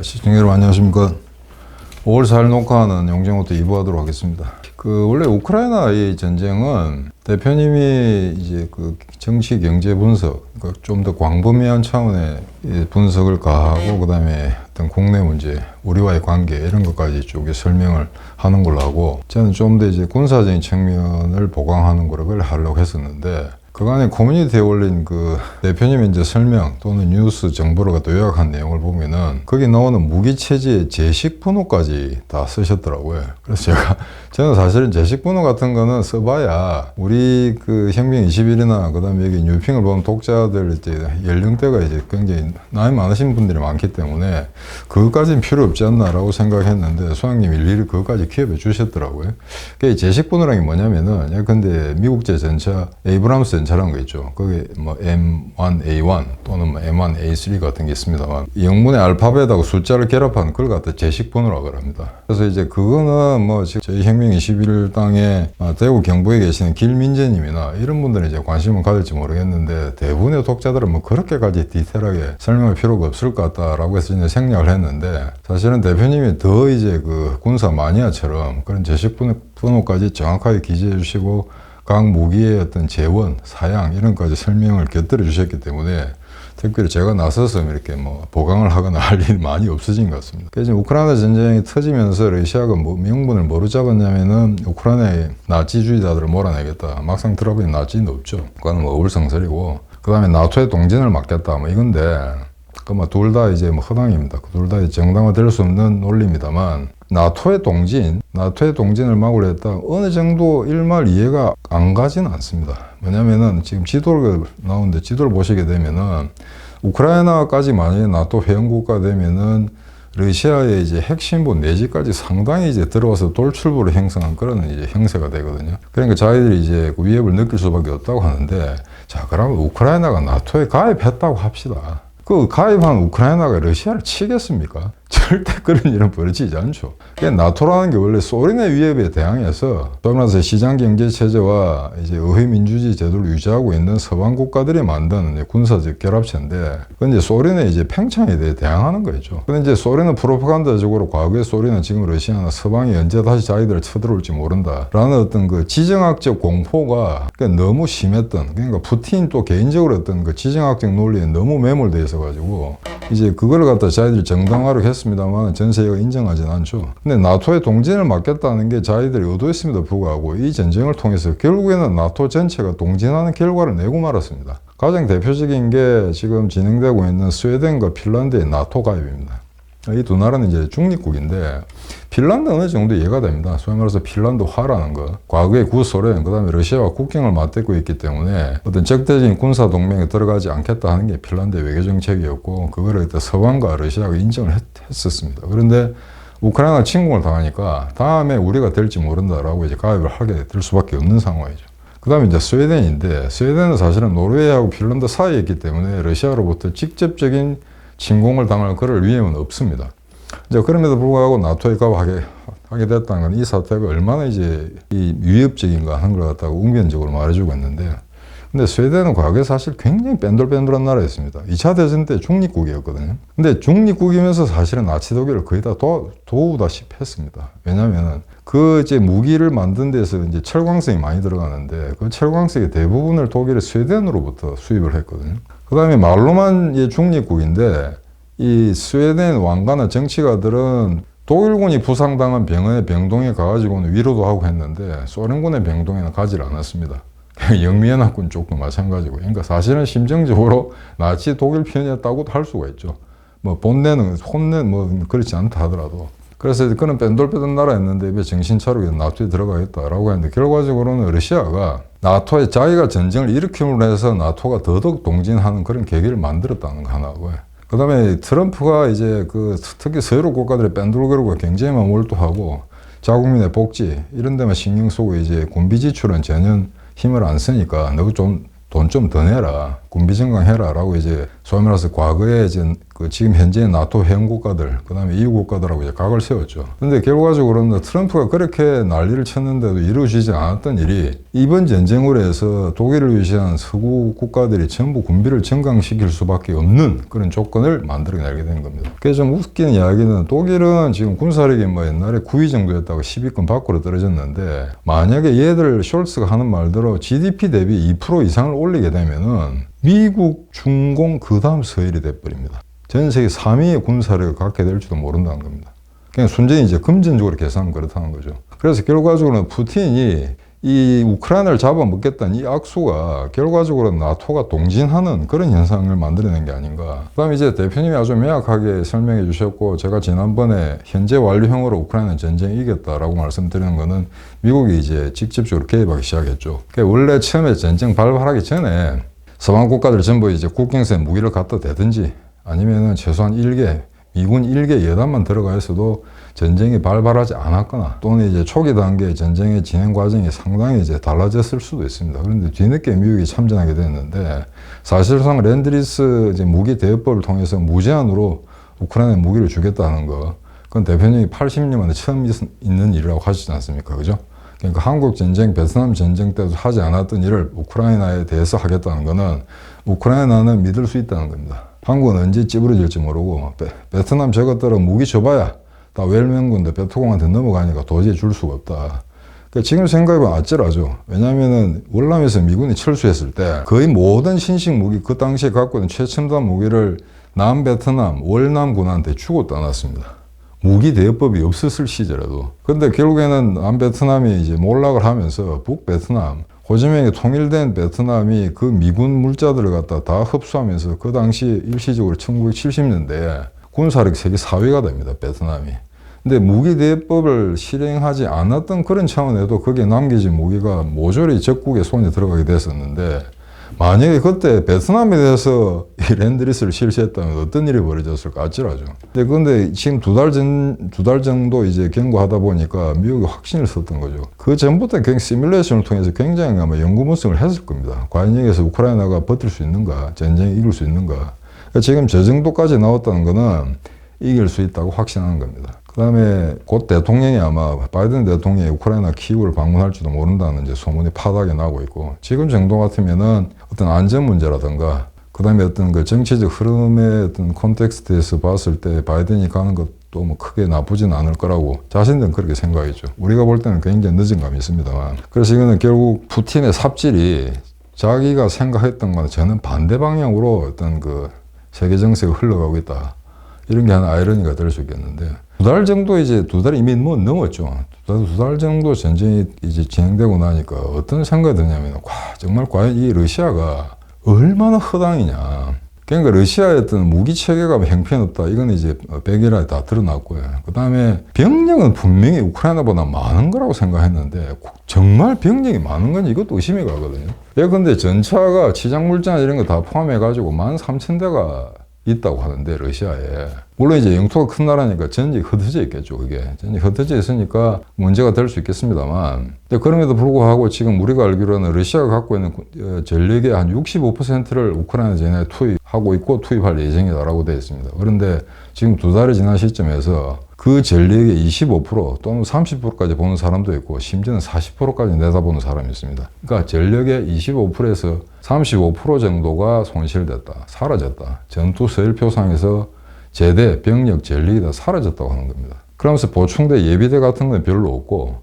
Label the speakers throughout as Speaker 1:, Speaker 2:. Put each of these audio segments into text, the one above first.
Speaker 1: 시청자 여러분 안녕하십니까. 5월 4일 녹화하는 영정호도 2부 하도록 하겠습니다. 원래 우크라이나의 전쟁은 대표님이 이제 정치 경제 분석, 좀 더 광범위한 차원의 분석을 가하고, 그 다음에 어떤 국내 문제, 우리와의 관계, 이런 것까지 쪽에 설명을 하는 걸로 하고, 저는 좀 더 이제 군사적인 측면을 보강하는 걸 하려고 했었는데, 그간에 커뮤니티에 올린 대표님의 이제 설명 또는 뉴스 정보를 갖다 요약한 내용을 보면은 거기 나오는 무기체제의 제식 번호까지 다 쓰셨더라고요. 그래서 저는 사실은 제식 번호 같은 거는 써봐야 우리 혁명 21이나 그 다음에 여기 뉴핑을 보는 독자들 이제 연령대가 이제 굉장히 나이 많으신 분들이 많기 때문에 그것까지는 필요 없지 않나라고 생각했는데 소장님 일일이 그것까지 기업해 주셨더라고요. 제식 번호라는 게 뭐냐면은, 근데 미국제 전차 에이브람스 전차라는 거 있죠. 거기 뭐 M1A1 또는 뭐 M1A3 같은 게 있습니다만, 영문의 알파벳하고 숫자를 결합한 그걸 갖다 제식 번호라고 합니다. 그래서 이제 그거는 뭐 저희 혁명 21 땅에 대구 경북에 계시는 길민재님이나 이런 분들은 이제 관심을 가질지 모르겠는데, 대부분의 독자들은 뭐 그렇게까지 디테일하게 설명할 필요가 없을 것 같다라고 해서 이제 생략을 했는데, 사실은 대표님이 더 이제 군사 마니아처럼 그런 제식 번호까지 정확하게 기재해 주시고 각 무기의 어떤 재원, 사양 이런 것까지 설명을 곁들여 주셨기 때문에 특별히 제가 나서서 이렇게 뭐 보강을 하거나 할 일이 많이 없어진 것 같습니다. 그래서 우크라이나 전쟁이 터지면서 러시아가 명분을 뭐로 잡았냐면은 우크라이나의 나치주의자들을 몰아내겠다. 막상 들어보니 나치는 없죠. 그거는 뭐 어불성설이고, 그 다음에 나토의 동진을 막겠다 뭐 이건데, 둘 다 이제 뭐 허당입니다. 둘 다 정당화될 수 없는 논리입니다만, 나토의 동진을 막으려 했다. 어느 정도 일말 이해가 안 가지는 않습니다. 뭐냐면은 지금 지도를 나오는데, 지도를 보시게 되면은 우크라이나까지 만약에 나토 회원국가 되면은 러시아의 이제 핵심부 내지까지 상당히 이제 들어와서 돌출부를 형성한 그런 이제 형세가 되거든요. 그러니까 자기들이 이제 위협을 느낄 수밖에 없다고 하는데, 자, 그러면 우크라이나가 나토에 가입했다고 합시다. 가입한 우크라이나가 러시아를 치겠습니까? 절대 그런 일은 벌어지지 않죠. 나토라는 게 원래 소련의 위협에 대항해서 소련에서 시장 경제 체제와 이제 의회 민주주의 제도를 유지하고 있는 서방 국가들이 만든 군사적 결합체인데, 그건 이제 소련의 이제 팽창에 대해 대항하는 거죠. 근데 이제 소련은 프로파간다적으로 과거의 소련은 지금 러시아나 서방이 언제 다시 자기들을 쳐들어올지 모른다라는 어떤 지정학적 공포가 너무 심했던, 그러니까 푸틴 또 개인적으로 어떤 지정학적 논리에 너무 매몰돼 있어가지고 이제 그걸 갖다 자기들이 정당화를 했습니다만 전 세계가 인정하진 않죠. 근데 나토의 동진을 막겠다는 게 자기들이 의도했음에도 불구하고 이 전쟁을 통해서 결국에는 나토 전체가 동진하는 결과를 내고 말았습니다. 가장 대표적인 게 지금 진행되고 있는 스웨덴과 핀란드의 나토 가입입니다. 이 두 나라는 이제 중립국인데, 핀란드 어느 정도 이해가 됩니다. 소위 말해서 핀란드화라는 거. 과거의 구소련, 그 다음에 러시아와 국경을 맞대고 있기 때문에 어떤 적대적인 군사 동맹에 들어가지 않겠다 하는 게 핀란드의 외교 정책이었고, 그거를 서방과 러시아가 인정을 했었습니다. 그런데 우크라이나가 침공을 당하니까 다음에 우리가 될지 모른다라고 이제 가입을 하게 될 수밖에 없는 상황이죠. 그 다음에 이제 스웨덴인데, 스웨덴은 사실은 노르웨이하고 핀란드 사이에 있기 때문에 러시아로부터 직접적인 침공을 당할 그럴 위험은 없습니다. 이제 그럼에도 불구하고 나토에 가입하게 됐다는 건 이 사태가 얼마나 이제 위협적인가 하는 걸 갖다가 웅변적으로 말해주고 있는데, 근데 스웨덴은 과거에 사실 굉장히 뺀돌뺀돌한 나라였습니다. 2차 대전 때 중립국이었거든요. 근데 중립국이면서 사실은 나치 독일을 거의 다 도우다시피 했습니다. 왜냐면은 이제 무기를 만든 데서 이제 철광석이 많이 들어가는데, 그 철광석의 대부분을 독일의 스웨덴으로부터 수입을 했거든요. 그 다음에 말로만 중립국인데, 이 스웨덴 왕가나 정치가들은 독일군이 부상당한 병원의 병동에 가가지고는 위로도 하고 했는데, 소련군의 병동에는 가지를 않았습니다. 영미연합군 쪽도 마찬가지고. 그러니까 사실은 심정적으로 나치 독일 편이었다고도 할 수가 있죠. 뭐 혼내는 뭐 그렇지 않다 하더라도. 그래서 그는 뺀돌빼돌 나라였는데 왜 정신 차리고 나토에 들어가겠다라고 했는데, 결과적으로는 러시아가 나토에 자기가 전쟁을 일으킴으로 해서 나토가 더더욱 동진하는 그런 계기를 만들었다는 거 하나고요. 그 다음에 트럼프가 이제 특히 서유럽 국가들의 뺀돌거리고 굉장히 몰두하고 자국민의 복지 이런 데만 신경 쓰고 이제 군비 지출은 전혀 힘을 안 쓰니까 너 돈 좀 더 내라, 군비 증강해라 라고 이제 소위 말해서 과거에 이제 그 지금 현재 나토 회원 국가들, 그 다음에 EU 국가들하고 이제 각을 세웠죠. 근데 결과적으로는 트럼프가 그렇게 난리를 쳤는데도 이루어지지 않았던 일이 이번 전쟁으로 해서 독일을 위시한 서구 국가들이 전부 군비를 증강시킬 수밖에 없는 그런 조건을 만들어내게 된 겁니다. 그래서 좀 웃기는 이야기는 독일은 지금 군사력이 뭐 옛날에 9위 정도였다고 10위권 밖으로 떨어졌는데 만약에 얘들 숄츠가 하는 말대로 GDP 대비 2% 이상을 올리게 되면은 미국, 중공, 그 다음 서일이 돼버립니다. 전 세계 3위의 군사력을 갖게 될지도 모른다는 겁니다. 그냥 순전히 이제 금전적으로 계산은 그렇다는 거죠. 그래서 결과적으로는 푸틴이 이 우크라이나를 잡아먹겠다는 이 악수가 결과적으로 나토가 동진하는 그런 현상을 만들어낸 게 아닌가. 그 다음에 이제 대표님이 아주 명확하게 설명해 주셨고, 제가 지난번에 현재 완료형으로 우크라이나 전쟁이 이겼다라고 말씀드리는 거는 미국이 이제 직접적으로 개입하기 시작했죠. 그러니까 원래 처음에 전쟁 발발하기 전에 서방 국가들 전부 이제 국경선에 무기를 갖다 대든지 아니면은 최소한 미군 1개 여단만 들어가 있어도 전쟁이 발발하지 않았거나 또는 이제 초기 단계 전쟁의 진행 과정이 상당히 이제 달라졌을 수도 있습니다. 그런데 뒤늦게 미국이 참전하게 됐는데 사실상 렌드리스 이제 무기 대여법을 통해서 무제한으로 우크라이나에 무기를 주겠다는 거, 그건 대표님이 80년 만에 처음 있는 일이라고 하시지 않습니까? 그죠? 그러니까 한국 전쟁, 베트남 전쟁 때도 하지 않았던 일을 우크라이나에 대해서 하겠다는 거는 우크라이나는 믿을 수 있다는 겁니다. 한국은 언제 찌부러질지 모르고 베트남 저것들은 무기 줘봐야 다 웰명군데 베트공한테 넘어가니까 도저히 줄 수가 없다. 그러니까 지금 생각해보면 아찔하죠. 왜냐하면 월남에서 미군이 철수했을 때 거의 모든 신식 무기, 그 당시에 갖고 있는 최첨단 무기를 남베트남, 월남군한테 주고 떠났습니다. 무기 대여법이 없었을 시절에도. 근데 결국에는 남베트남이 이제 몰락을 하면서 북베트남, 호지명이 통일된 베트남이 그 미군 물자들을 갖다 다 흡수하면서 그 당시 일시적으로 1970년대에 군사력 세계 4위가 됩니다, 베트남이. 근데 무기 대여법을 실행하지 않았던 그런 차원에도 거기에 남겨진 무기가 모조리 적국의 손에 들어가게 됐었는데, 만약에 그때 베트남에 대해서 이 렌드리스를 실시했다면 어떤 일이 벌어졌을까 아찔하죠. 근데 지금 두 달 정도 이제 경고하다 보니까 미국이 확신을 썼던 거죠. 그 전부터 굉장히 시뮬레이션을 통해서 굉장히 아마 연구 분석을 했을 겁니다. 과연 여기서 우크라이나가 버틸 수 있는가, 전쟁에 이길 수 있는가. 그러니까 지금 저 정도까지 나왔다는 거는 이길 수 있다고 확신하는 겁니다. 그 다음에 곧 대통령이 아마 바이든 대통령이 우크라이나 키이우를 방문할지도 모른다는 이제 소문이 파다하게 나고 있고, 지금 정도 같으면은 어떤 안전 문제라든가 그 다음에 어떤 그 정치적 흐름의 어떤 콘텍스트에서 봤을 때 바이든이 가는 것도 뭐 크게 나쁘진 않을 거라고 자신들은 그렇게 생각했죠. 우리가 볼 때는 굉장히 늦은 감이 있습니다만. 그래서 이거는 결국 푸틴의 삽질이 자기가 생각했던 거는 저는 반대 방향으로 어떤 그 세계 정세가 흘러가고 있다. 이런 게 하나 아이러니가 될 수 있겠는데, 두 달 정도 이제 두 달이 이미 뭐 넘었죠. 두 달 정도 전쟁이 이제 진행되고 나니까 어떤 생각이 드냐면, 정말 과연 이 러시아가 얼마나 허당이냐. 그러니까 러시아의 어떤 무기 체계가 형편없다. 이건 이제 백일화에 다 드러났고요. 그 다음에 병력은 분명히 우크라이나보다 많은 거라고 생각했는데 정말 병력이 많은 건지 이것도 의심이 가거든요. 근데 전차가 치장물자나 이런 거 다 포함해가지고 13,000대가 있다고 하는데 러시아에. 물론 이제 영토가 큰 나라니까 전쟁이 흩어져 있겠죠. 그게 전쟁이 흩어져 있으니까 문제가 될 수 있겠습니다만, 근데 그럼에도 불구하고 지금 우리가 알기로는 러시아가 갖고 있는 전력의 한 65%를 우크라이나전에 투입하고 있고 투입할 예정이다라고 되어 있습니다. 그런데 지금 두 달이 지난 시점에서 그 전력의 25% 또는 30%까지 보는 사람도 있고 심지어는 40%까지 내다보는 사람이 있습니다. 그러니까 전력의 25%에서 35% 정도가 손실됐다, 사라졌다. 전투 서열표상에서 제대, 병력, 전력이 다 사라졌다고 하는 겁니다. 그러면서 보충대, 예비대 같은 건 별로 없고,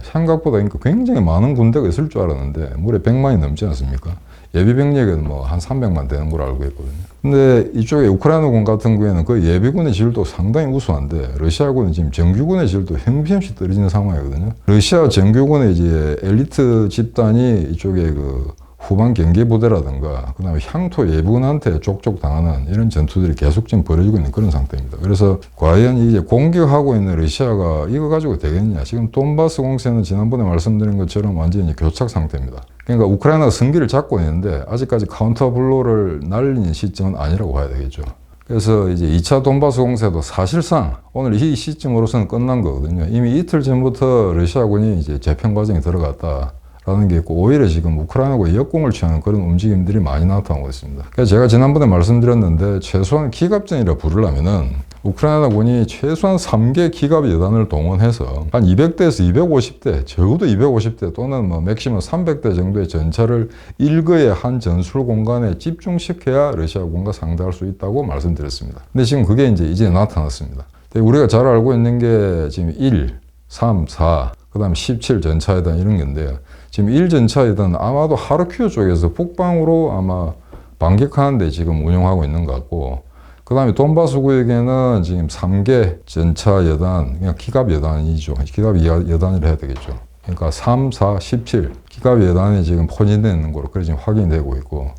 Speaker 1: 생각보다 굉장히 많은 군대가 있을 줄 알았는데 무려 100만이 넘지 않습니까? 예비병력은 뭐 한 300만 되는 걸로 알고 있거든요. 근데 이쪽에 우크라이나군 같은 경우에는 그 예비군의 질도 상당히 우수한데 러시아군은 지금 정규군의 질도 형편없이 떨어지는 상황이거든요. 러시아 정규군의 이제 엘리트 집단이 이쪽에 그 후방 경계부대라든가 그 다음에 향토 예비군한테 족족 당하는 이런 전투들이 계속 지금 벌어지고 있는 그런 상태입니다. 그래서 과연 이제 공격하고 있는 러시아가 이거 가지고 되겠냐. 지금 돈바스 공세는 지난번에 말씀드린 것처럼 완전히 교착 상태입니다. 그러니까 우크라이나가 승기를 잡고 있는데 아직까지 카운터 블로를 날리는 시점은 아니라고 봐야 되겠죠. 그래서 이제 2차 돈바스 공세도 사실상 오늘 이 시점으로서는 끝난 거거든요. 이미 이틀 전부터 러시아군이 이제 재편 과정에 들어갔다. 라는 게 있고 오히려 지금 우크라이나하고 역공을 취하는 그런 움직임들이 많이 나타나고 있습니다. 그래서 제가 지난번에 말씀드렸는데 최소한 기갑전이라 부르려면은 우크라이나군이 최소한 3개 기갑 여단을 동원해서 한 200대에서 250대, 적어도 250대 또는 뭐 맥시멈 300대 정도의 전차를 일거의 한 전술 공간에 집중시켜야 러시아군과 상대할 수 있다고 말씀드렸습니다. 근데 지금 그게 이제 나타났습니다. 우리가 잘 알고 있는 게 지금 1, 3, 4, 그 다음에 17 전차여단 이런 건데요. 지금 1전차여단 아마도 하르키우 쪽에서 북방으로 아마 반격하는데 지금 운용하고 있는 것 같고, 그 다음에 돈바스 구역에는 지금 3개 전차 여단, 그냥 기갑 여단이죠. 기갑 여단이라 해야 되겠죠. 그러니까 3, 4, 17 기갑 여단이 지금 포진되어 있는 거로 그래 지금 확인되고 있고,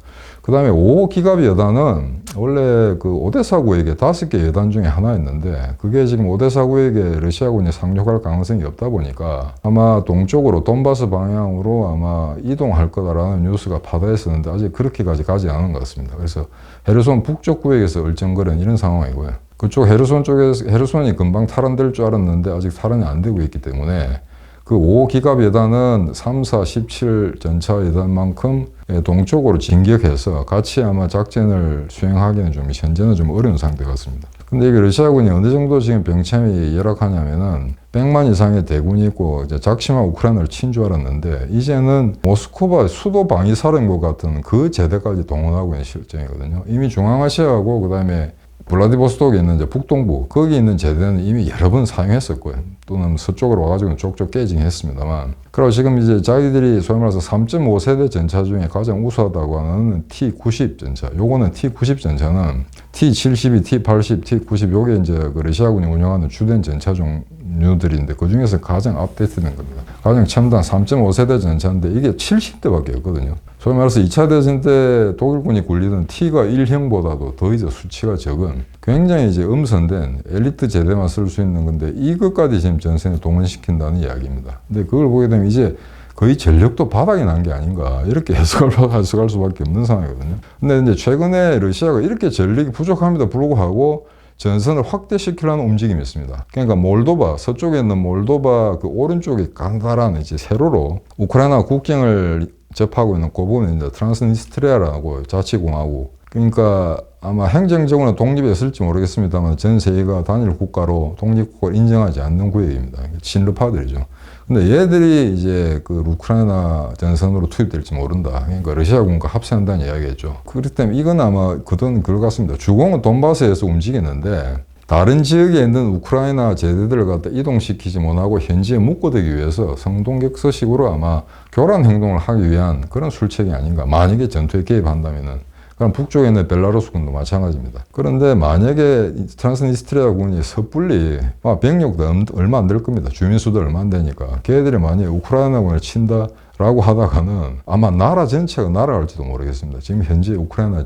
Speaker 1: 그 다음에 5 기갑 여단은 원래 그 오데사 구역에 5개 여단 중에 하나였는데 그게 지금 오데사 구역에 러시아군이 상륙할 가능성이 없다 보니까 아마 동쪽으로 돈바스 방향으로 아마 이동할 거다라는 뉴스가 바다했었는데 아직 그렇게까지 가지 않은 것 같습니다. 그래서 헤르손 북쪽 구역에서 얼쩡거리는 이런 상황이고요. 그쪽 헤르손 쪽에서 헤르손이 금방 탈환될 줄 알았는데 아직 탈환이 안 되고 있기 때문에 그 5기갑 여단은 3, 4, 17 전차 여단만큼 동쪽으로 진격해서 같이 아마 작전을 수행하기는 좀 현재는 좀 어려운 상태 같습니다. 근데 이게 러시아군이 어느 정도 지금 병참이 열악하냐면은 100만 이상의 대군이 있고 이제 작심한 우크라이나를 친 줄 알았는데 이제는 모스크바 수도 방위사령부 같은 그 제대까지 동원하고 있는 실정이거든요. 이미 중앙아시아하고 그 다음에 블라디보스톡에 있는 이제 북동부 거기 있는 제대는 이미 여러 번 사용했었고요. 또는 서쪽으로 와가지고 쪽쪽 깨지긴 했습니다만. 그리고 지금 이제 자기들이 소위 말해서 3.5세대 전차 중에 가장 우수하다고 하는 T-90 전차. 요거는 T-90 전차는 T-72, T-80, T-90 요게 이제 그 러시아군이 운영하는 주된 전차 종류들인데 그 중에서 가장 업데이트된 겁니다. 가장 첨단 3.5세대 전차인데 이게 70대밖에 없거든요. 소위 말해서 2차 대전 때 독일군이 굴리던 T가 1형보다도 더 이제 수치가 적은 굉장히 이제 음선된 엘리트 제대만 쓸 수 있는 건데 이것까지 지금 전선에 동원시킨다는 이야기입니다. 근데 그걸 보게 되면 이제 거의 전력도 바닥이 난 게 아닌가 이렇게 해석할 수밖에 없는 상황이거든요. 근데 이제 최근에 러시아가 이렇게 전력이 부족함에도 불구하고 전선을 확대시키려는 움직임이 있습니다. 그러니까 몰도바, 서쪽에 있는 몰도바 그 오른쪽에 간단한 이제 세로로 우크라이나 국경을 접하고 있는 그 부분이 이제 트란스니스트리아라고 자치공화국. 그러니까 아마 행정적으로는 독립했을지 모르겠습니다만 전 세계가 단일 국가로 독립국가를 인정하지 않는 구역입니다. 친러파들이죠. 근데 얘들이 이제 그 우크라이나 전선으로 투입될지 모른다. 그러니까 러시아군과 합세한다는 이야기겠죠. 그렇기 때문에 이건 아마 그럴 것 같습니다. 주공은 돈바스에서 움직이는데 다른 지역에 있는 우크라이나 제대들을 갖다 이동시키지 못하고 현지에 묶어두기 위해서 성동격서식으로 아마 교란 행동을 하기 위한 그런 술책이 아닌가. 만약에 전투에 개입한다면은. 그럼 북쪽에 있는 벨라루스군도 마찬가지입니다. 그런데 만약에 트란스니스트리아군이 섣불리 병력도 얼마 안 될 겁니다. 주민수도 얼마 안 되니까. 걔들이 만약에 우크라이나군을 친다라고 하다가는 아마 나라 전체가 날아갈지도 모르겠습니다. 지금 현재 우크라이나의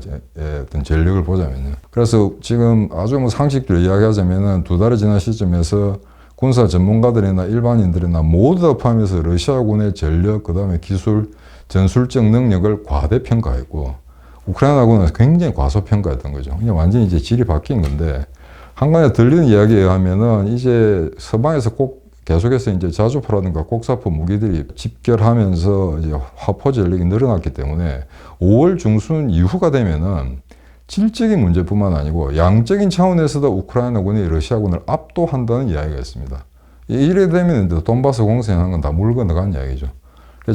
Speaker 1: 어떤 전력을 보자면요. 그래서 지금 아주 뭐 상식적으로 이야기하자면은 2달이 지난 시점에서 군사 전문가들이나 일반인들이나 모두 다 포함해서 러시아군의 전력, 그 다음에 기술, 전술적 능력을 과대평가했고 우크라이나군은 굉장히 과소평가했던 거죠. 그냥 완전히 이제 질이 바뀐 건데, 한간에 들리는 이야기에 의하면은 이제 서방에서 꼭 계속해서 이제 자주포라든가 곡사포 무기들이 집결하면서 이제 화포 전력이 늘어났기 때문에 5월 중순 이후가 되면은 질적인 문제뿐만 아니고 양적인 차원에서도 우크라이나군이 러시아군을 압도한다는 이야기가 있습니다. 이래 되면 이제 돈바스 공세하는 건 다 물 건너간 이야기죠.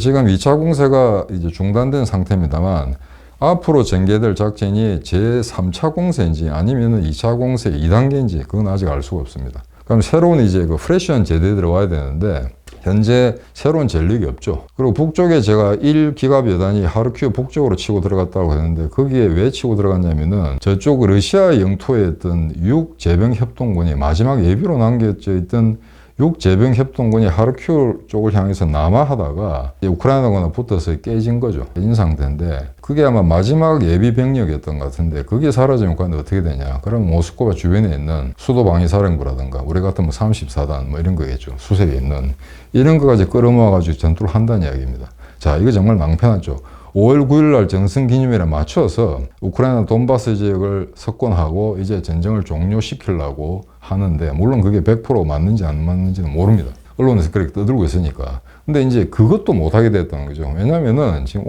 Speaker 1: 지금 2차 공세가 이제 중단된 상태입니다만 앞으로 전개될 작전이 제3차 공세인지 아니면 2차 공세 2단계인지 그건 아직 알 수가 없습니다. 그럼 새로운 이제 그 프레시한 제대들이 와야 되는데 현재 새로운 전력이 없죠. 그리고 북쪽에 제가 1기갑 여단이 하르키우 북쪽으로 치고 들어갔다고 했는데 거기에 왜 치고 들어갔냐면은 저쪽 러시아 영토에 있던 6제병협동군이 마지막 예비로 남겨져 있던 6제병협동군이 하르키우 쪽을 향해서 남하하다가 우크라이나군과 붙어서 깨진 거죠. 깨진 상태인데 그게 아마 마지막 예비 병력이었던 것 같은데 그게 사라지면 그런데 어떻게 되냐. 그럼 모스크바 주변에 있는 수도방위사령부라든가 우리 같은 뭐 34단 뭐 이런 거겠죠. 수색에 있는 이런 거까지 끌어모아가지고 전투를 한다는 이야기입니다. 자, 이거 정말 낭패났죠. 5월 9일 날 정승기념일에 맞춰서 우크라이나 돈바스 지역을 석권하고 이제 전쟁을 종료시키려고 하는데 물론 그게 100% 맞는지 안 맞는지는 모릅니다. 언론에서 그렇게 떠들고 있으니까. 근데 이제 그것도 못하게 됐다는 거죠. 왜냐면은 지금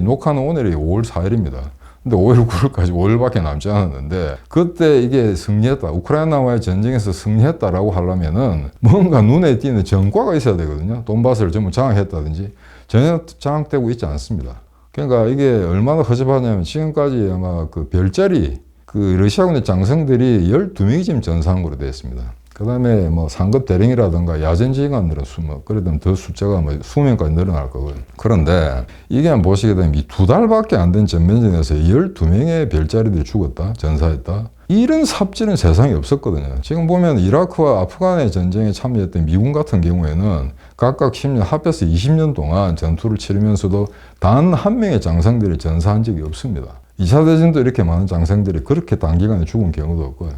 Speaker 1: 녹화는 오늘이 5월 4일입니다. 근데 5월 9일까지 5일밖에 남지 않았는데, 그때 이게 승리했다, 우크라이나와의 전쟁에서 승리했다라고 하려면은 뭔가 눈에 띄는 전과가 있어야 되거든요. 돈바스를 전부 장악했다든지 전혀 장악되고 있지 않습니다. 그러니까 이게 얼마나 허접하냐면, 지금까지 아마 그 별자리 그 러시아군의 장성들이 12명이 지금 전사한 걸로 되어 있습니다. 그 다음에 뭐 상급 대령이라든가 야전지휘관들은 그래도 더 숫자가 뭐 20명까지 늘어날 거거든요. 그런데 이게 한번 보시게 되면 이 2달밖에 안 된 전면전에서 12명의 별자리들이 죽었다, 전사했다. 이런 삽질은 세상에 없었거든요. 지금 보면 이라크와 아프간의 전쟁에 참여했던 미군 같은 경우에는 각각 10년, 합해서 20년 동안 전투를 치르면서도 단 한 명의 장성들이 전사한 적이 없습니다. 2차 대전도 이렇게 많은 장성들이 그렇게 단기간에 죽은 경우도 없고요.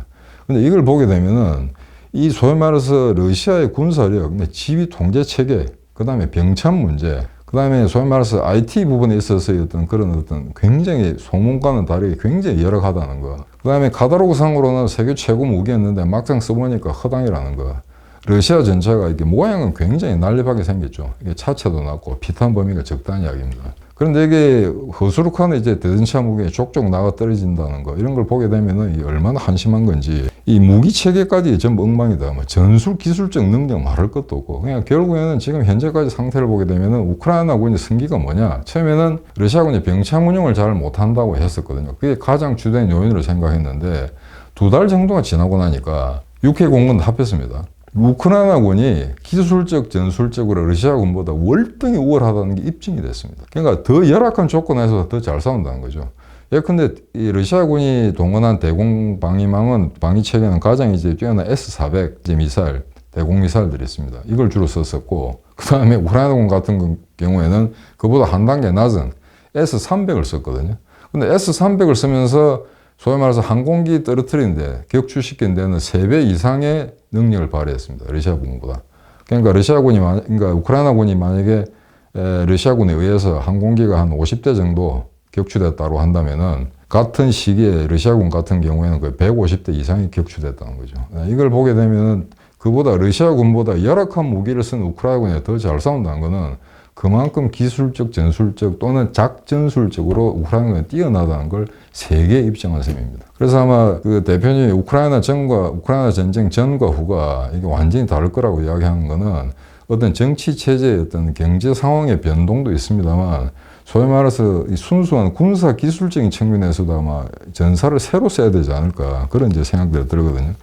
Speaker 1: 근데 이걸 보게 되면은 이 소위 말해서 러시아의 군사력, 지휘 통제 체계, 그 다음에 병참 문제, 그 다음에 소위 말해서 IT 부분에 있어서의 어떤 그런 굉장히 소문과는 다르게 굉장히 열악하다는 거. 그 다음에 카탈로그 상으로는 세계 최고 무기였는데 막상 써보니까 허당이라는 거. 러시아 전차가 이게 모양은 굉장히 난립하게 생겼죠. 이게 차체도 낮고 피탄 범위가 적다는 이야기입니다. 그런데 이게 허수룩한 이제 대전차 무기에 족족 나가 떨어진다는 거, 이런 걸 보게 되면은 얼마나 한심한 건지, 이 무기 체계까지 전부 엉망이다. 뭐 전술 기술적 능력 말할 것도 없고, 그냥 결국에는 지금 현재까지 상태를 보게 되면은 우크라이나군의 승기가 뭐냐? 처음에는 러시아군이 병참 운영을 잘 못한다고 했었거든요. 그게 가장 주된 요인으로 생각했는데 2달 정도가 지나고 나니까 육해 공군 합했습니다. 우크라이나군이 기술적, 전술적으로 러시아군보다 월등히 우월하다는 게 입증이 됐습니다. 그러니까 더 열악한 조건에서 더 잘 싸운다는 거죠. 예컨대 이 러시아군이 동원한 대공 방위망은, 방위 체계는 가장 이제 뛰어난 S-400 이제 미사일, 대공 미사일들이 있습니다. 이걸 주로 썼었고, 그 다음에 우크라이나군 같은 경우에는 그보다 한 단계 낮은 S-300을 썼거든요. 근데 S-300을 쓰면서 소위 말해서 항공기 떨어뜨리는데, 격추시키는 데는 3배 이상의 능력을 발휘했습니다. 러시아군보다. 그러니까 그러니까 우크라이나군이 만약에 러시아군에 의해서 항공기가 한 50대 정도 격추됐다고 한다면은, 같은 시기에 러시아군 같은 경우에는 거의 150대 이상이 격추됐다는 거죠. 이걸 보게 되면은 그보다 러시아군보다 열악한 무기를 쓴 우크라이나군이 더 잘 싸운다는 거는 그만큼 기술적, 전술적 또는 작전술적으로 우크라이나군이 뛰어나다는 걸 세계에 입증한 셈입니다. 그래서 아마 그 대표님이 우크라이나 전쟁 전과 후가 이게 완전히 다를 거라고 이야기하는 거는, 어떤 정치 체제의 어떤 경제 상황의 변동도 있습니다만, 소위 말해서 이 순수한 군사 기술적인 측면에서도 아마 전사를 새로 써야 되지 않을까, 그런 이제 생각들이 들거든요.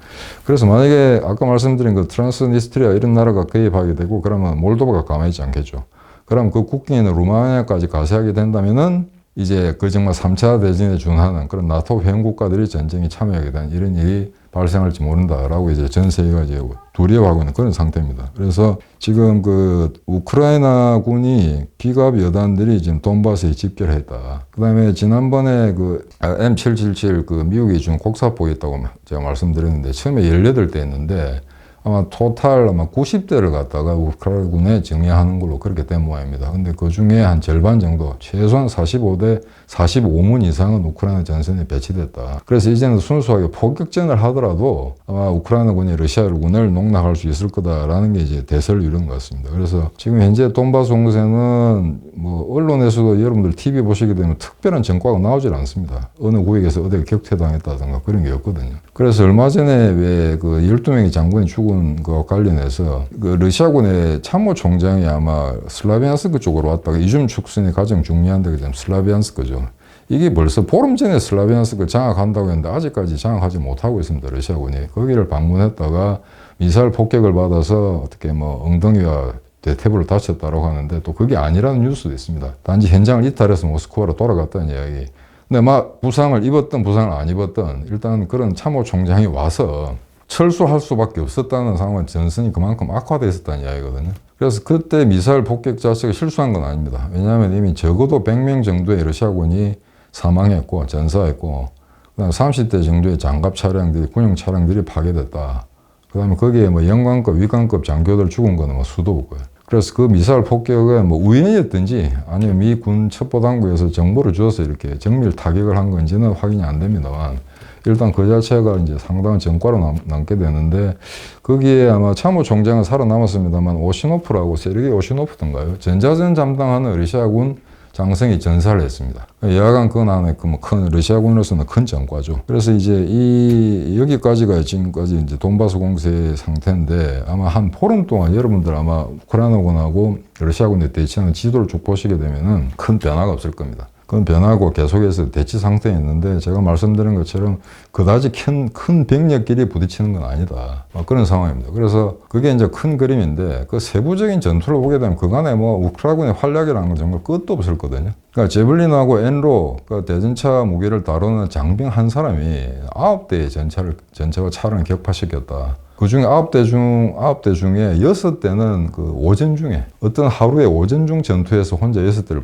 Speaker 1: 그래서 만약에 아까 말씀드린 그 트란스니스트리아 이런 나라가 개입하게 되고, 그러면 몰도바가 가만히 있지 않겠죠. 그럼 그 국경에 있는 루마니아까지 가세하게 된다면은 이제 그 정말 3차 대전에 준하는 그런 나토 회원국가들이 전쟁에 참여하게 된 이런 일이 발생할지 모른다라고 이제 전 세계가 이제 두려워하고 있는 그런 상태입니다. 그래서 지금 그 우크라이나군이 기갑 여단들이 지금 돈바스에 집결했다. 그 다음에 지난번에 그 M777 그 미국이 준 곡사포 있다고 제가 말씀드렸는데, 처음에 18대 했는데 아마 토탈 아마 90대를 갖다가 우크라이나군에 증여하는 걸로 그렇게 된 모양입니다. 근데 그 중에 한 절반 정도, 최소한 45문 이상은 우크라이나 전선에 배치됐다. 그래서 이제는 순수하게 포격전을 하더라도 아마 우크라이나군이 러시아군을 농락할 수 있을 거다라는 게 이제 대세를 이룬 것 같습니다. 그래서 지금 현재 돈바스 공세는 뭐 언론에서도 여러분들 TV 보시게 되면 특별한 전과가 나오질 않습니다. 어느 구역에서 어디가 격퇴당했다든가 그런 게 없거든요. 그래서 얼마 전에 왜 그 12명의 장군이 죽은 것과 관련해서 그 러시아군의 참모총장이 아마 슬라비안스크 쪽으로 왔다가 이중 축선이 가장 중요한 데가 슬라비안스크죠. 이게 벌써 보름 전에 슬라비안스크 장악한다고 했는데 아직까지 장악하지 못하고 있습니다. 러시아군이. 거기를 방문했다가 미사일 폭격을 받아서 어떻게 뭐 엉덩이와 대퇴부를 다쳤다고 하는데, 또 그게 아니라는 뉴스도 있습니다. 단지 현장을 이탈해서 모스크바로 돌아갔다는 이야기. 근데 막 부상을 입었든 부상을 안 입었든 일단 그런 참모총장이 와서 철수할 수밖에 없었다는 상황은 전선이 그만큼 악화되어 있었다는 이야기거든요. 그래서 그때 미사일 폭격 자체가 실수한 건 아닙니다. 왜냐하면 이미 적어도 100명 정도의 러시아군이 사망했고 전사했고, 그다음 30대 정도의 장갑 차량들이, 군용 차량들이 파괴됐다. 그다음에 거기에 뭐 영관급, 위관급 장교들 죽은 거는 뭐 수도 없고요. 그래서 그 미사일 폭격은 뭐 우연이었든지 아니면 미 군 첩보당국에서 정보를 주어서 이렇게 정밀 타격을 한 건지는 확인이 안 됩니다만 일단 그 자체가 이제 상당한 전과로 남게 되는데 거기에 아마 참모총장은 살아남았습니다만 오시노프라고 세르게이 오시노프던가요? 전자전 담당하는 러시아군 장성이 전사를 했습니다. 여하간 그건 안에 큰 러시아군으로서는 큰 전과죠. 그래서 이제 여기까지가 지금까지 이제 돈바스 공세 상태인데 아마 한 보름 동안 여러분들 아마 우크라이나군하고 러시아군에 대치하는 지도를 쭉 보시게 되면은 큰 변화가 없을 겁니다. 그건 변하고 계속해서 대치 상태에 있는데 제가 말씀드린 것처럼 그다지 큰 병력끼리 부딪히는 건 아니다. 그런 상황입니다. 그래서 그게 이제 큰 그림인데 그 세부적인 전투를 보게 되면 그간에 뭐 우크라이나군의 활약이라는 건 정말 끝도 없을 거거든요. 그러니까 제블린하고 엔로 그 대전차 무기를 다루는 장병 한 사람이 9대의 전차와 차량을 격파시켰다. 그 중에 9대 중에 6대는 그 오전 중에 어떤 하루에 오전 중 전투에서 혼자 6대를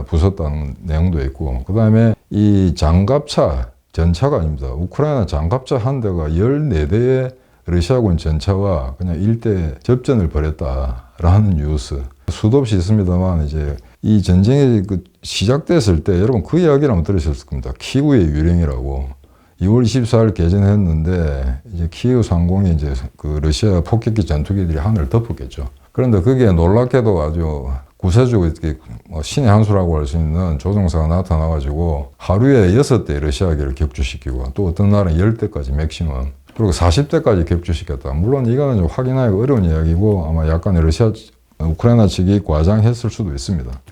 Speaker 1: 부쉈다는 내용도 있고, 그 다음에 이 장갑차, 전차가 아닙니다. 우크라이나 장갑차 한 대가 14대의 러시아군 전차와 그냥 일대 접전을 벌였다라는 뉴스. 수도 없이 있습니다만 이제 이 전쟁이 시작됐을 때 여러분 그 이야기를 한번 들으셨을 겁니다. 키우의 유령이라고. 2월 24일 개전했는데 이제 키우 상공에 이제 그 러시아 폭격기 전투기들이 하늘을 덮었겠죠. 그런데 그게 놀랍게도 아주 구세주고 이렇게 신의 한 수라고 할 수 있는 조종사가 나타나가지고 하루에 6대 러시아기를 격추시키고 또 어떤 날은 10대까지 맥시멈 그리고 40대까지 격추시켰다. 물론 이거는 좀 확인하기 어려운 이야기고 아마 약간 우크라이나 측이 과장했을 수도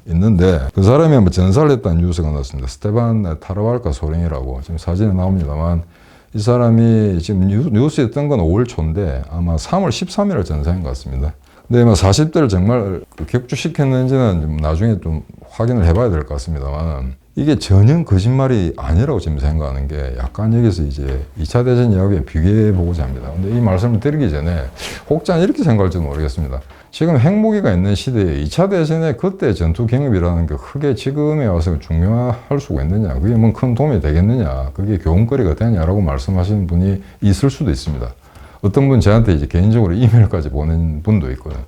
Speaker 1: 있는데 그 사람이 한번 전사를 했다는 뉴스가 났습니다. 스테반 타르발카 소령이라고 지금 사진에 나옵니다만 이 사람이 지금 뉴스에 뜬 건 5월 초인데 아마 3월 13일에 전사한 것 같습니다. 근데 40대를 정말 격추시켰는지는 좀 나중에 좀 확인을 해봐야 될 것 같습니다만 이게 전혀 거짓말이 아니라고 지금 생각하는 게 약간 여기서 이제 2차 대전 이야기에 비교해보고자 합니다. 근데 이 말씀을 드리기 전에 혹자는 이렇게 생각할지도 모르겠습니다. 지금 핵무기가 있는 시대에 2차 대전에 그때 전투 경험이라는 게 크게 지금에 와서 중요할 수가 있느냐, 그게 뭐 큰 도움이 되겠느냐, 그게 교훈거리가 되냐라고 말씀하시는 분이 있을 수도 있습니다. 어떤 분 저한테 이제 개인적으로 이메일까지 보낸 분도 있거든요.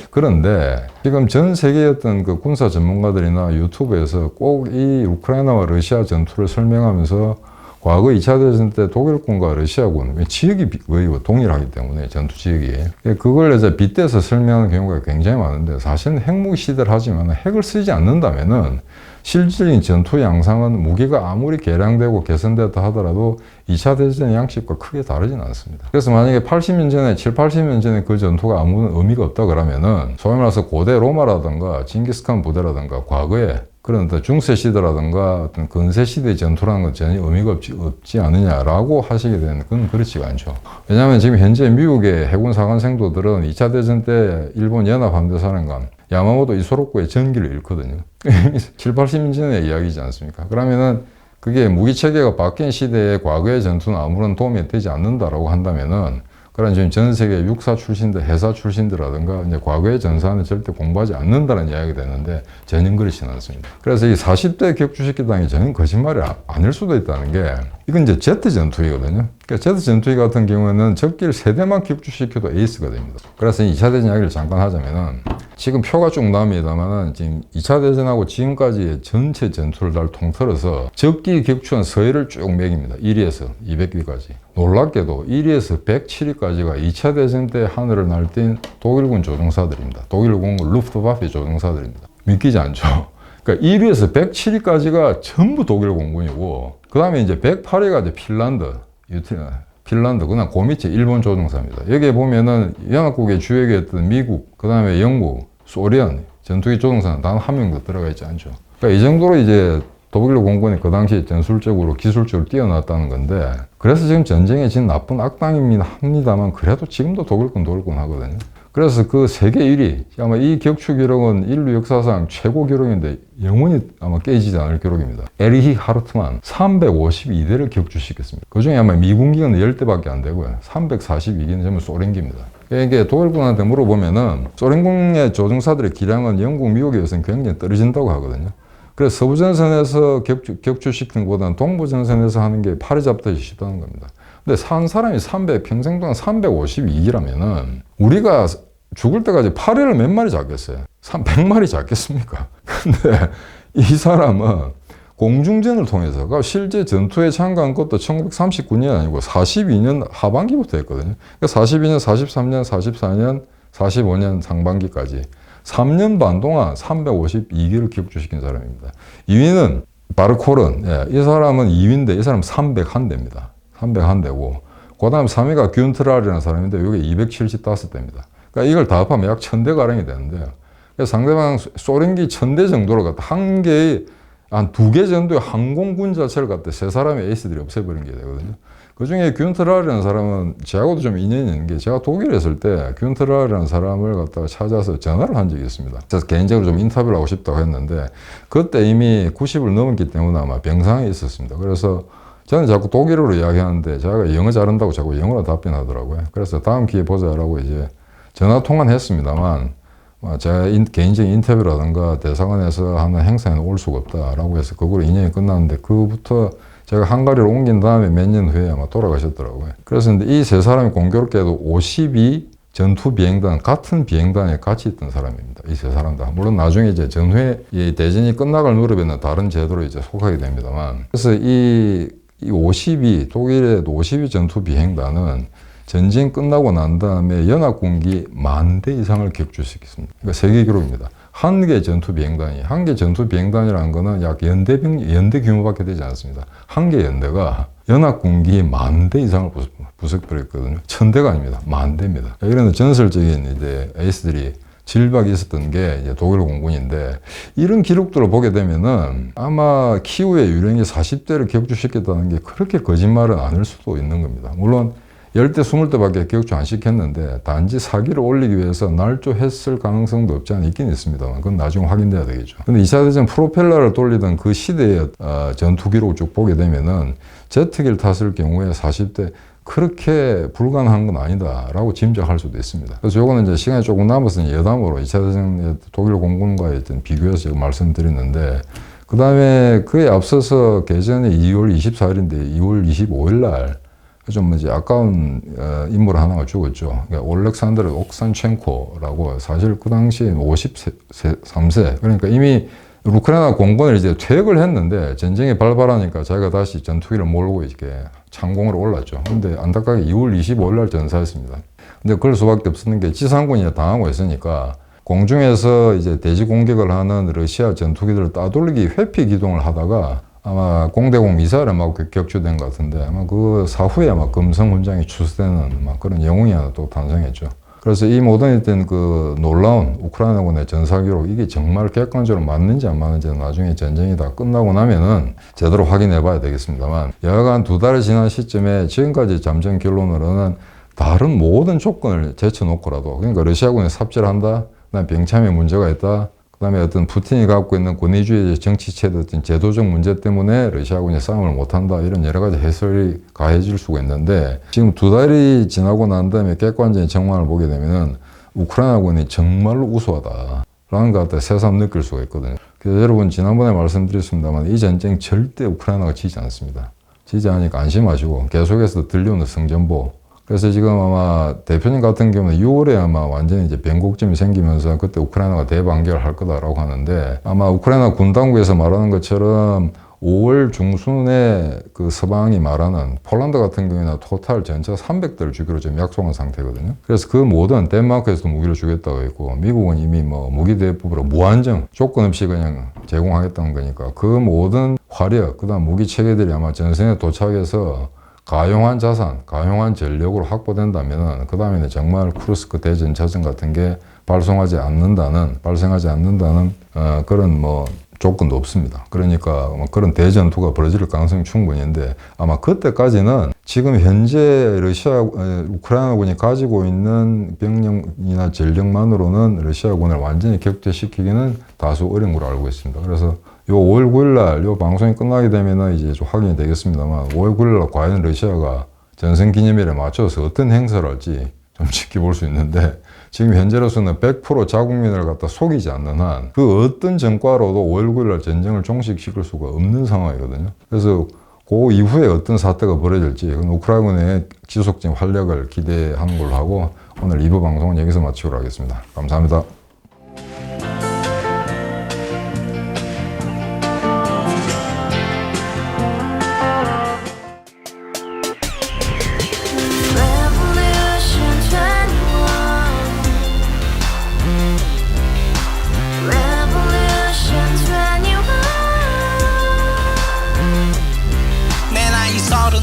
Speaker 1: 그런데 지금 전 세계의 어떤 그 군사 전문가들이나 유튜브에서 꼭 이 우크라이나와 러시아 전투를 설명하면서 과거 2차 대전 때 독일군과 러시아군, 지역이 거의 동일하기 때문에 전투 지역이. 그걸 이제 빗대서 설명하는 경우가 굉장히 많은데 사실은 핵무기 시대를 하지만 핵을 쓰지 않는다면은 실질적인 전투 양상은 무기가 아무리 개량되고 개선됐다 하더라도 2차 대전 양식과 크게 다르진 않습니다. 그래서 만약에 80년 전에, 80년 전에 그 전투가 아무 의미가 없다 그러면은 소위 말해서 고대 로마라든가 징기스칸 부대라든가 과거에 그런 중세 시대라든가 어떤 근세 시대의 전투라는 건 전혀 의미가 없지 않느냐라고 하시게 되는 그건 그렇지가 않죠. 왜냐하면 지금 현재 미국의 해군 사관 생도들은 2차 대전 때 일본 연합함대사령관 야마모토 이소로코의 전기를 잃거든요. 7, 80년 전의 이야기지 않습니까? 그러면은 그게 무기 체계가 바뀐 시대에 과거의 전투는 아무런 도움이 되지 않는다라고 한다면은 그런 지금 전 세계 육사 출신들, 해사 출신들라든가 이제 과거의 전사는 절대 공부하지 않는다는 이야기가 되는데 전혀 그렇지는 않습니다. 그래서 이 40대 격추시키다는 게 전혀 거짓말이 아닐 수도 있다는 게 이건 이제 제트 전투기거든요. 그러니까 제트 전투기 같은 경우에는 적기를 3대만 격추시켜도 에이스가 됩니다. 그래서 2차 대전 이야기를 잠깐 하자면은 지금 표가 쭉 나옵니다만은 지금 2차 대전하고 지금까지의 전체 전투를 다 통틀어서 적기 격추한 서해를 쭉 매깁니다. 1위에서 200위까지. 놀랍게도 1위에서 107위까지가 2차 대전 때 하늘을 날뛴 독일군 조종사들입니다. 독일군 루프트와페 조종사들입니다. 믿기지 않죠? 그러니까 1위에서 107위까지가 전부 독일 공군이고 그 다음에 이제 108위가 이제 핀란드, 그냥 그 밑에 일본 조종사입니다. 여기에 보면은 연합국의 주역이었던 미국, 그 다음에 영국, 소련, 전투기 조종사는 단 한 명도 들어가 있지 않죠. 그러니까 이 정도로 이제 독일 공군이 그 당시에 전술적으로, 기술적으로 뛰어났다는 건데, 그래서 지금 전쟁에 진 나쁜 악당입니다만, 그래도 지금도 독일군 하거든요. 그래서 그 세계 1위, 아마 이 격추 기록은 인류 역사상 최고 기록인데 영원히 아마 깨지지 않을 기록입니다. 에리히 하르트만 352대를 격추시켰습니다. 그 중에 아마 미군기는 10대밖에 안 되고요. 342기는 전부 소련기입니다. 이게 독일군한테 물어보면은 소련군의 조종사들의 기량은 영국, 미국에 비해서는 굉장히 떨어진다고 하거든요. 그래서 서부전선에서 격추시키는 것보다는 동부전선에서 하는 게 팔이 잡듯이 쉽다는 겁니다. 근데 산 사람이 평생 동안 352기라면은 우리가 죽을 때까지 파리를 몇 마리 잡겠어요? 100마리 잡겠습니까? 근데 이 사람은 공중전을 통해서, 그러니까 실제 전투에 참가한 것도 1939년 아니고 42년 하반기부터 했거든요. 그러니까 42년, 43년, 44년, 45년 상반기까지 3년 반 동안 352개를 격추시킨 사람입니다. 2위는 바르콜은, 예, 이 사람은 2위인데 이 사람은 301대입니다. 301대고, 그 다음 3위가 균트랄이라는 사람인데 이게 275대입니다. 그러니까 이걸 다 합하면 약 1000대가량이 되는데요. 그래서 상대방 소련기 1000대 정도를 갖다 한 개의 한 2개 정도의 항공군 자체를 갖다 세 사람의 에이스들이 없애버린 게 되거든요. 그 중에 균트랄이라는 사람은 저하고도 좀 인연이 있는 게, 제가 독일에 있을 때 균트랄이라는 사람을 갖다가 찾아서 전화를 한 적이 있습니다. 그래서 개인적으로 좀 인터뷰를 하고 싶다고 했는데, 그때 이미 90을 넘었기 때문에 아마 병상에 있었습니다. 그래서 저는 자꾸 독일어로 이야기하는데 제가 영어 잘한다고 자꾸 영어로 답변하더라고요. 그래서 다음 기회에 보자라고 이제 전화 통화는 했습니다만, 제가 개인적인 인터뷰라든가 대사관에서 하는 행사에는 올 수가 없다라고 해서 그거로 인연이 끝났는데, 그부터 제가 헝가리로 옮긴 다음에 몇 년 후에 아마 돌아가셨더라고요. 그래서 이 세 사람이 공교롭게도 52 전투 비행단, 같은 비행단에 같이 있던 사람입니다. 이 세 사람 다. 물론 나중에 이제 전후에 대전이 끝나갈 무렵에는 다른 제도로 이제 속하게 됩니다만. 그래서 이 52, 독일의 52 전투 비행단은 전쟁 끝나고 난 다음에 연합군기 10,000대 이상을 격추시켰습니다. 그러니까 세계 기록입니다. 한 개 전투 비행단이, 한 개 전투 비행단이라는 거는 약 연대 규모밖에 되지 않습니다. 한 개 연대가 연합군기 10,000대 이상을 부숴버렸거든요. 1000대가 아닙니다. 10,000대입니다. 이런 전설적인 이제 에이스들이 질박이 있었던 게 이제 독일 공군인데, 이런 기록들을 보게 되면은 아마 키우의 유령이 40대를 격추시켰다는 게 그렇게 거짓말은 아닐 수도 있는 겁니다. 물론 10대, 20대밖에 격추 안 시켰는데 단지 사기를 올리기 위해서 날조했을 가능성도 없지 않아 있긴 있습니다만, 그건 나중에 확인돼야 되겠죠. 근데 2차 대전 프로펠러를 돌리던 그 시대의 전투 기록을 쭉 보게 되면은 제트기를 탔을 경우에 40대 그렇게 불가능한 건 아니다라고 짐작할 수도 있습니다. 그래서 요거는 이제 시간이 조금 남았으니 여담으로 2차 대전 독일 공군과의 어떤 비교해서 제가 말씀드렸는데, 그 다음에 그에 앞서서 개전이 2월 24일인데 2월 25일 날 좀 이제 아까운 인물 하나가 죽었죠. 그러니까 올렉산드르 옥산첸코라고, 사실 그 당시 53세. 그러니까 이미 우크라이나 공군을 이제 퇴역을 했는데 전쟁이 발발하니까 자기가 다시 전투기를 몰고 이렇게 창공으로 올랐죠. 근데 안타깝게 2월 25일 날 전사했습니다. 근데 그럴 수밖에 없었는 게 지상군이 당하고 있으니까 공중에서 이제 대지 공격을 하는 러시아 전투기들을 따돌리기 회피 기동을 하다가 아마 공대공 미사일에 막 격추된 것 같은데, 아마 그 사후에 아마 금성 훈장이 추수되는 막 그런 영웅이 하나 또 탄생했죠. 그래서 이 모든 어떤 그 놀라운 우크라이나군의 전사 기록, 이게 정말 객관적으로 맞는지 안 맞는지는 나중에 전쟁이 다 끝나고 나면은 제대로 확인해 봐야 되겠습니다만, 여하간 2달이 지난 시점에 지금까지 잠정 결론으로는 다른 모든 조건을 제쳐놓고라도, 그러니까 러시아군에 삽질을 한다, 그다음에 병참에 문제가 있다, 그다음에 어떤 푸틴이 갖고 있는 권위주의 정치체의 어떤 제도적 문제 때문에 러시아군이 싸움을 못한다, 이런 여러 가지 해설이 가해질 수가 있는데, 지금 2달이 지나고 난 다음에 객관적인 정황을 보게 되면은 우크라이나군이 정말로 우수하다라는 것 같아 새삼 느낄 수가 있거든요. 그래서 여러분, 지난번에 말씀드렸습니다만 이 전쟁 절대 우크라이나가 지지 않습니다. 지지 않으니까 안심하시고 계속해서 들려오는 성전보. 그래서 지금 아마 대표님 같은 경우는 6월에 아마 완전히 이제 변곡점이 생기면서 그때 우크라이나가 대반격을 할 거다라고 하는데, 아마 우크라이나 군 당국에서 말하는 것처럼 5월 중순에 그 서방이 말하는 폴란드 같은 경우에는 토탈 전차 300대를 주기로 지금 약속한 상태거든요. 그래서 그 모든 덴마크에서도 무기를 주겠다고 했고, 미국은 이미 뭐 무기 대부분으로 무한정 조건 없이 그냥 제공하겠다는 거니까, 그 모든 화력, 그다음 무기 체계들이 아마 전선에 도착해서 가용한 자산, 가용한 전력으로 확보된다면 그 다음에는 정말 쿠르스크 대전차전 같은 게 발생하지 않는다는 그런 뭐 조건도 없습니다. 그러니까 그런 대전투가 벌어질 가능성이 충분한데, 아마 그때까지는 지금 현재 우크라이나군이 가지고 있는 병력이나 전력만으로는 러시아군을 완전히 격퇴시키기는 다소 어려운 걸로 알고 있습니다. 그래서 요 5월 9일 날, 요 방송이 끝나게 되면은 이제 좀 확인이 되겠습니다만, 5월 9일 날 과연 러시아가 전胜기념일에 맞춰서 어떤 행사를 할지 좀 지켜볼 수 있는데, 지금 현재로서는 100% 자국민을 갖다 속이지 않는 한 그 어떤 전과로도 5월 9일 날 전쟁을 종식시킬 수가 없는 상황이거든요. 그래서 그 이후에 어떤 사태가 벌어질지, 우크라이나군의 지속적인 활약을 기대하는 걸로 하고, 오늘 2부 방송은 여기서 마치도록 하겠습니다. 감사합니다.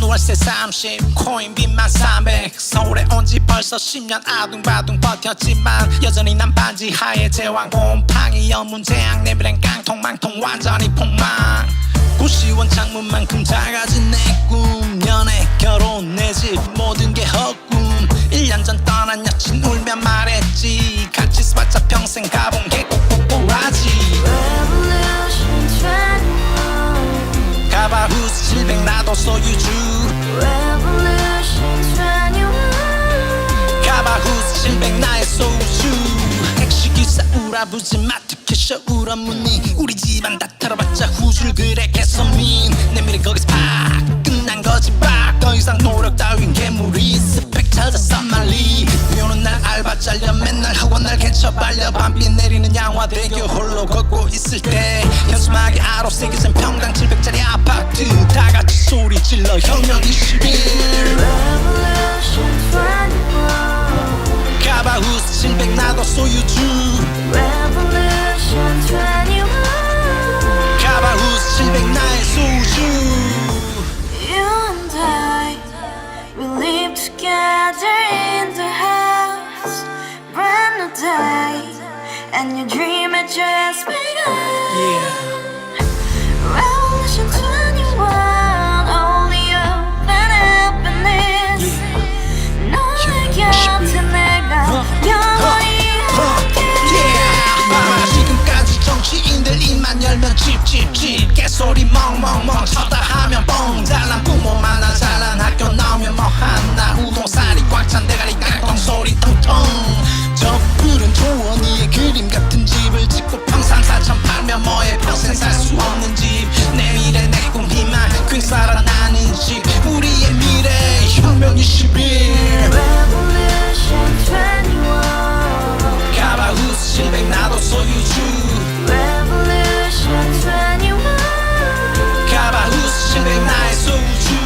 Speaker 2: 월세 30 코인빚만 300 서울에 온 지 벌써 10년 아둥바둥 버텼지만 여전히 난 반지 하에 제왕 곰팡이 연문제약 내비랭 깡통 망통 완전히 폭망 고시원 창문만큼 작아진 내 꿈 연애 결혼 내 집 모든 게 헛꿈 1년 전 떠난 여친 울면 말했지 같이 스파차 평생 가본 게 꼭꼭꼭하지 가바후스 700 나도 소유주 가바후스 700 나의 소주 택시기사 우라부지 마트 캐셔 울어무니 우리 집안 다 털어봤자 후줄 그래 개선민 내 미래 거기서 팍 끝난 거지 팍더 이상 노력 따윈 괴물이 스펙 찾아서 말리 비오는 날 알바 잘려 맨날 학원 날 개쳐 빨려 밤비 내리는 양화대교 홀로 걷고 있을 때 현수막에 아로 새겨진 평당 700짜리 아파트 다같이 소리 질러 혁명 21 가바후스 700 나도 소유주 가바후스 700 나의 소주
Speaker 3: You and I, we live together in the house. Brand new day, and your dream had just begun. Revolution 21, only open happiness. 너의 곁에 내가 영원히
Speaker 2: 함께. 지금까지 정치인들 입만 열면 찝찝찝 개소리 멍멍멍 쳤다 하면 뻥 잘난 부모 만나 잘난 학교 나오면 뭐 하나 우동살이 꽉 찬 대가리 깡통 소리 통통 저 푸른 조원이의 그림 같은 집을 짓고 평상사천 팔면 뭐해 평생 살 수 없는 집 내 미래 내 꿈 희망 퀸 살아나는 집 우리의 미래 혁명 21
Speaker 3: Revolution 21.
Speaker 2: 가바후스 700 나도 소유주
Speaker 3: Revolution 21.
Speaker 2: 가바후스 700 나의 소주